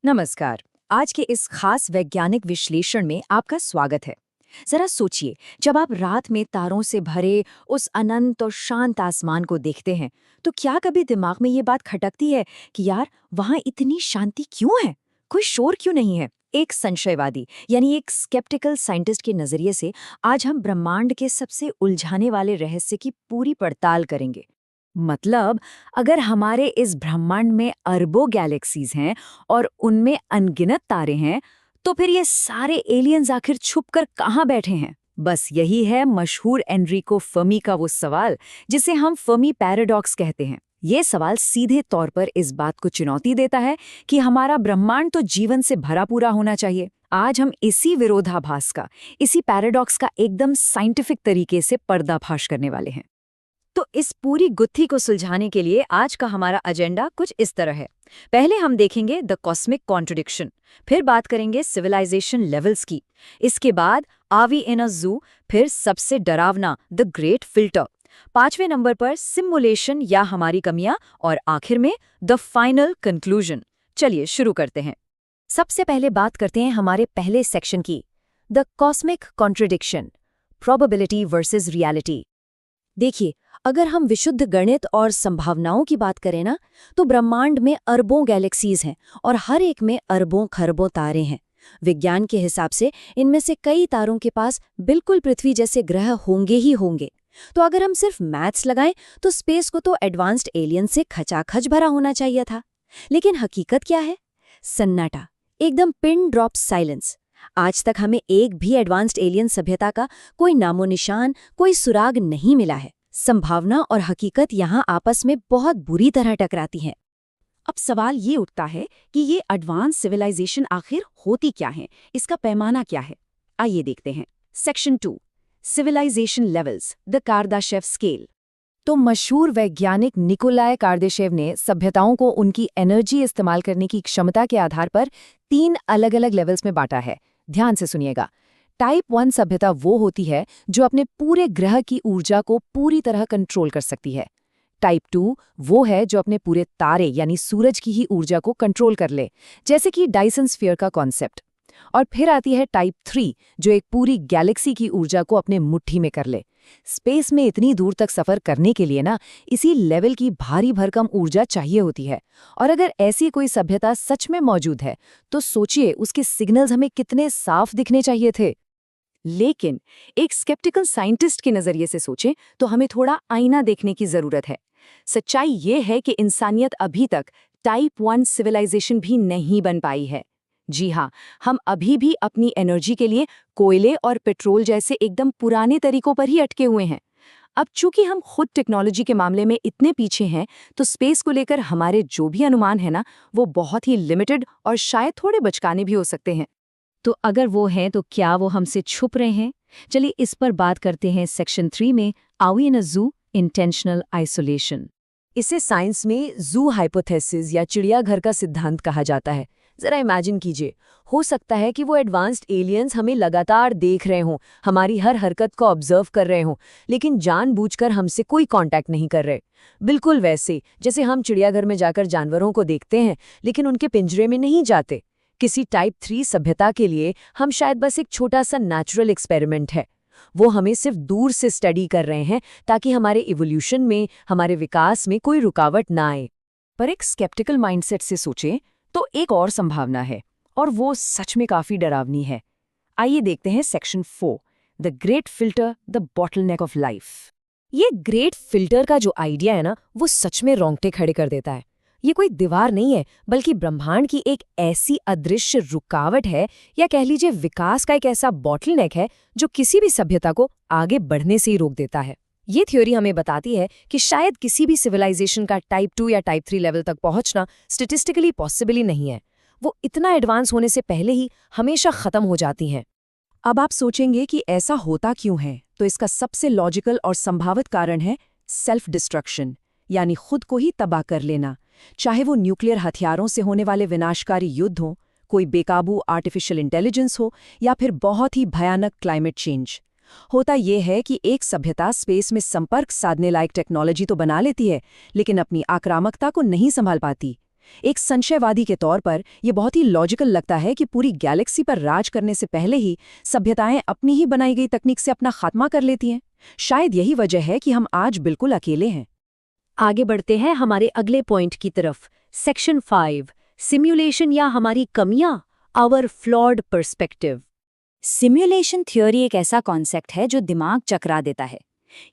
नमस्कार। आज के इस खास वैज्ञानिक विश्लेषण में आपका स्वागत है। जरा सोचिए, जब आप रात में तारों से भरे उस अनंत और शांत आसमान को देखते हैं, तो क्या कभी दिमाग में ये बात खटकती है कि यार वहाँ इतनी शांति क्यों है, कोई शोर क्यों नहीं है? एक संशयवादी यानी एक स्केप्टिकल साइंटिस्ट के नजरिए से आज हम ब्रह्मांड के सबसे उलझाने वाले रहस्य की पूरी पड़ताल करेंगे। मतलब, अगर हमारे इस ब्रह्मांड में अरबों गैलेक्सीज हैं और उनमें अनगिनत तारे हैं, तो फिर ये सारे एलियंस आखिर छुपकर कहाँ बैठे हैं? बस यही है मशहूर एनरिको फर्मी का वो सवाल जिसे हम फर्मी पैराडॉक्स कहते हैं। ये सवाल सीधे तौर पर इस बात को चुनौती देता है कि हमारा ब्रह्मांड तो जीवन से भरा पूरा होना चाहिए। आज हम इसी विरोधाभास का, इसी पैराडॉक्स का एकदम साइंटिफिक तरीके से पर्दाफाश करने वाले हैं। तो इस पूरी गुत्थी को सुलझाने के लिए आज का हमारा एजेंडा कुछ इस तरह है। पहले हम देखेंगे द कॉस्मिक कॉन्ट्रडिक्शन, फिर बात करेंगे सिविलाइजेशन लेवल्स की, इसके बाद आर वी इन अ जू, फिर सबसे डरावना द ग्रेट फिल्टर, 5वें नंबर पर सिमुलेशन या हमारी कमियां, और आखिर में द फाइनल कंक्लूजन। चलिए शुरू करते हैं। सबसे पहले बात करते हैं हमारे पहले सेक्शन की, the cosmic contradiction, probability versus reality. देखिए, अगर हम विशुद्ध गणित और संभावनाओं की बात करें ना, तो ब्रह्मांड में अरबों गैलेक्सीज हैं और हर एक में अरबों खरबों तारे हैं। विज्ञान के हिसाब से इनमें से कई तारों के पास बिल्कुल पृथ्वी जैसे ग्रह होंगे ही होंगे। तो अगर हम सिर्फ मैथ्स लगाएं तो स्पेस को तो एडवांस्ड एलियन से खचाखच भरा होना चाहिए था। लेकिन हकीकत क्या है? सन्नाटा, एकदम पिन ड्रॉप साइलेंस। आज तक हमें एक भी एडवांस्ड एलियन सभ्यता का कोई नामो निशान, कोई सुराग नहीं मिला है। संभावना और हकीकत यहाँ आपस में बहुत बुरी तरह टकराती हैं। अब सवाल ये उठता है कि ये एडवांस सिविलाइजेशन आखिर होती क्या है, इसका पैमाना क्या है? आइए देखते हैं। Section 2, civilization levels, the Kardashev scale. तो मशहूर वैज्ञानिक निकोलाय कार्दाशेव ने सभ्यताओं को उनकी एनर्जी इस्तेमाल करने की क्षमता के आधार पर 3 अलग-अलग लेवल्स में बांटा है। ध्यान से सुनिएगा। टाइप 1 सभ्यता वो होती है जो अपने पूरे ग्रह की ऊर्जा को पूरी तरह कंट्रोल कर सकती है। टाइप 2 वो है जो अपने पूरे तारे यानी सूरज की ही ऊर्जा को कंट्रोल कर ले, जैसे कि डायसन स्फीयर का कॉन्सेप्ट। और फिर आती है टाइप 3 जो एक पूरी गैलेक्सी की ऊर्जा को अपने मुट्ठी में कर ले। स्पेस में इतनी दूर तक सफर करने के लिए ना, इसी लेवल की भारी भरकम ऊर्जा चाहिए होती है। और अगर ऐसी कोई सभ्यता सच में मौजूद है, तो सोचिए उसके सिग्नल्स हमें कितने साफ दिखने चाहिए थे। लेकिन एक स्केप्टिकल साइंटिस्ट के नजरिए से सोचें तो हमें थोड़ा आईना देखने की जरूरत है। सच्चाई ये है कि इंसानियत अभी तक टाइप 1 सिविलाइजेशन भी नहीं बन पाई है। जी हाँ, हम अभी भी अपनी एनर्जी के लिए कोयले और पेट्रोल जैसे एकदम पुराने तरीकों पर ही अटके हुए हैं। अब चूंकि हम खुद टेक्नोलॉजी के मामले में इतने पीछे हैं, तो स्पेस को लेकर हमारे जो भी अनुमान है ना, वो बहुत ही लिमिटेड और शायद थोड़े बचकाने भी हो सकते हैं। तो अगर वो हैं तो क्या वो हमसे छुप रहे हैं? चलिए इस पर बात करते हैं सेक्शन 3 में, आर वी इन अ जू, इंटेंशनल आइसोलेशन। इसे साइंस में जू हाइपोथेसिस या चिड़ियाघर का सिद्धांत कहा जाता है। जरा इमेजिन कीजिए, हो सकता है कि वो एडवांस्ड एलियंस हमें लगातार देख रहे हों, हमारी हर हरकत को ऑब्जर्व कर रहे हों, लेकिन जानबूझकर हमसे कोई कांटेक्ट नहीं कर रहे। बिल्कुल वैसे जैसे हम चिड़ियाघर में जाकर जानवरों को देखते हैं, लेकिन उनके पिंजरे में नहीं जाते। किसी टाइप 3 सभ्यता के लिए हम शायद बस एक छोटा सा नेचुरल एक्सपेरिमेंट है। वो हमें सिर्फ दूर से स्टडी कर रहे हैं ताकि हमारे इवोल्यूशन में, हमारे विकास में कोई रुकावट ना आए। पर एक स्केप्टिकल माइंडसेट से सोचें तो एक और संभावना है, और वो सच में काफी डरावनी है। आइए देखते हैं section 4, the great filter, the bottleneck of life. ये ग्रेट फिल्टर का जो आइडिया है ना, वो सच में रोंगटे खड़े कर देता है। ये कोई दीवार नहीं है, बल्कि ब्रह्मांड की एक ऐसी अदृश्य रुकावट है, या कह लीजिए विकास का एक ऐसा बॉटलनेक है जो किसी भी सभ्यता को आगे बढ़ने से ही रोक देता है। ये थ्योरी हमें बताती है कि शायद किसी भी सिविलाइजेशन का टाइप 2 या टाइप 3 लेवल तक पहुंचना स्टैटिस्टिकली पॉसिबल ही नहीं है। वो इतना एडवांस होने से पहले ही हमेशा खत्म हो जाती हैं। अब आप सोचेंगे कि ऐसा होता क्यों है, तो इसका सबसे लॉजिकल और संभावित कारण है सेल्फ डिस्ट्रक्शन, यानी खुद को ही तबाह कर लेना। चाहे वो न्यूक्लियर हथियारों से होने वाले विनाशकारी युद्ध हो, कोई बेकाबू आर्टिफिशियल इंटेलिजेंस हो, या फिर बहुत ही भयानक क्लाइमेट चेंज। होता यह है कि एक सभ्यता स्पेस में संपर्क साधने लायक टेक्नोलॉजी तो बना लेती है, लेकिन अपनी आक्रामकता को नहीं संभाल पाती। एक संशयवादी के तौर पर यह बहुत ही लॉजिकल लगता है कि पूरी गैलेक्सी पर राज करने से पहले ही सभ्यताएं अपनी ही बनाई गई तकनीक से अपना खात्मा कर लेती हैं। शायद यही वजह है कि हम आज बिल्कुल अकेले हैं। आगे बढ़ते हैं हमारे अगले पॉइंट की तरफ। सेक्शन 5, सिम्युलेशन या हमारी कमियां, our flawed perspective. Simulation theory एक ऐसा कॉन्सेप्ट है जो दिमाग चकरा देता है।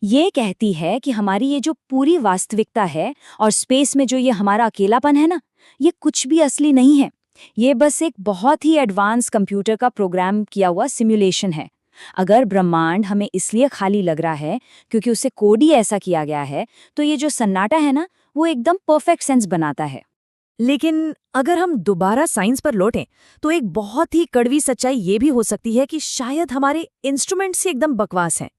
ये कहती है कि हमारी ये जो पूरी वास्तविकता है और स्पेस में जो ये हमारा अकेलापन है ना, ये कुछ भी असली नहीं है। ये बस एक बहुत ही एडवांस कंप्यूटर का प्रोग्राम किया हुआ सिम्युलेशन है। अगर ब्रह्मांड हमें इसलिए खाली लग रहा है क्योंकि उसे कोड ही ऐसा किया गया है, तो ये जो सन्नाटा है ना, वो एकदम परफेक्ट सेंस बनाता है। लेकिन अगर हम दोबारा साइंस पर लौटें तो एक बहुत ही कड़वी सच्चाई ये भी हो सकती है कि शायद हमारे इंस्ट्रूमेंट्स ही एकदम बकवास हैं।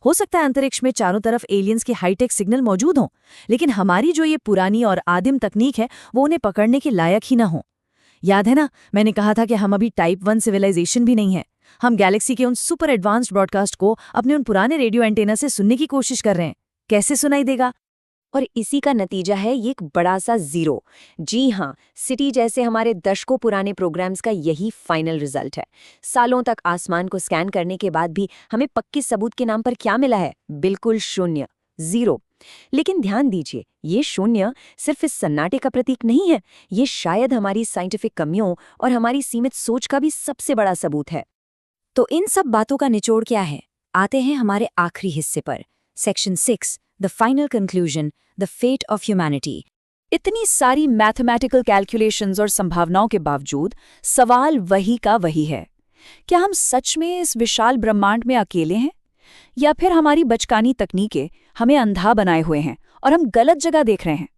हो सकता है अंतरिक्ष में चारों तरफ एलियंस के हाईटेक सिग्नल मौजूद हों, लेकिन हमारी जो ये पुरानी और आदिम तकनीक है वो उन्हें पकड़ने के लायक ही ना हो। याद है ना, मैंने कहा था कि हम अभी टाइप 1 सिविलाइजेशन भी नहीं है। हम गैलेक्सी के उन सुपर एडवांस्ड ब्रॉडकास्ट को अपने उन पुराने रेडियो एंटेना से सुनने की कोशिश कर रहे हैं। कैसे सुनाई देगा? और इसी का नतीजा है ये एक बड़ा सा जीरो। जी हाँ, सिटी जैसे हमारे दशकों पुराने प्रोग्राम्स का यही फाइनल रिजल्ट है। सालों तक आसमान को स्कैन करने के बाद भी हमें पक्के सबूत के नाम पर क्या मिला है? बिल्कुल शून्य, जीरो। लेकिन ध्यान दीजिए, ये शून्य सिर्फ इस सन्नाटे का प्रतीक नहीं है, ये शायद हमारी साइंटिफिक कमियों और हमारी सीमित सोच का भी सबसे बड़ा सबूत है। तो इन सब बातों का निचोड़ क्या है? आते हैं हमारे आखिरी हिस्से पर, section 6, the final conclusion, the fate of humanity. इतनी सारी मैथमेटिकल कैलकुलेशंस और संभावनाओं के बावजूद सवाल वही का वही है। क्या हम सच में इस विशाल ब्रह्मांड में अकेले हैं, या फिर हमारी बचकानी तकनीकें हमें अंधा बनाए हुए हैं और हम गलत जगह देख रहे हैं?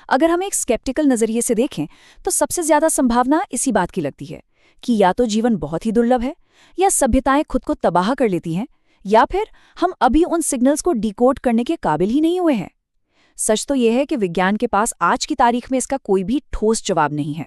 अगर हम एक स्केप्टिकल नजरिए से देखें तो सबसे ज्यादा संभावना इसी बात की लगती है कि या तो जीवन बहुत ही दुर्लभ है, या सभ्यताएं खुद को तबाह कर लेती हैं, या फिर हम अभी उन सिग्नल्स को डिकोड करने के काबिल ही नहीं हुए हैं। सच तो यह है कि विज्ञान के पास आज की तारीख में इसका कोई भी ठोस जवाब नहीं है।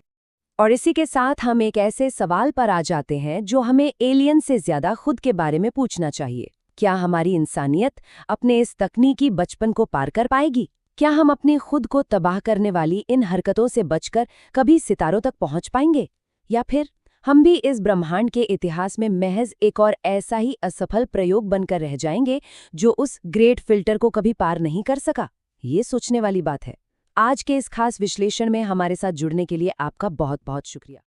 और इसी के साथ हम एक ऐसे सवाल पर आ जाते हैं जो हमें एलियन से ज्यादा खुद के बारे में पूछना चाहिए। क्या हमारी इंसानियत अपने इस तकनीकी बचपन को पार कर पाएगी? क्या हम अपनी खुद को तबाह करने वाली इन हरकतों से बचकर कभी सितारों तक पहुंच पाएंगे? या फिर हम भी इस ब्रह्मांड के इतिहास में महज एक और ऐसा ही असफल प्रयोग बनकर रह जाएंगे जो उस ग्रेट फिल्टर को कभी पार नहीं कर सका? ये सोचने वाली बात है। आज के इस खास विश्लेषण में हमारे साथ जुड़ने के लिए आपका बहुत बहुत शुक्रिया।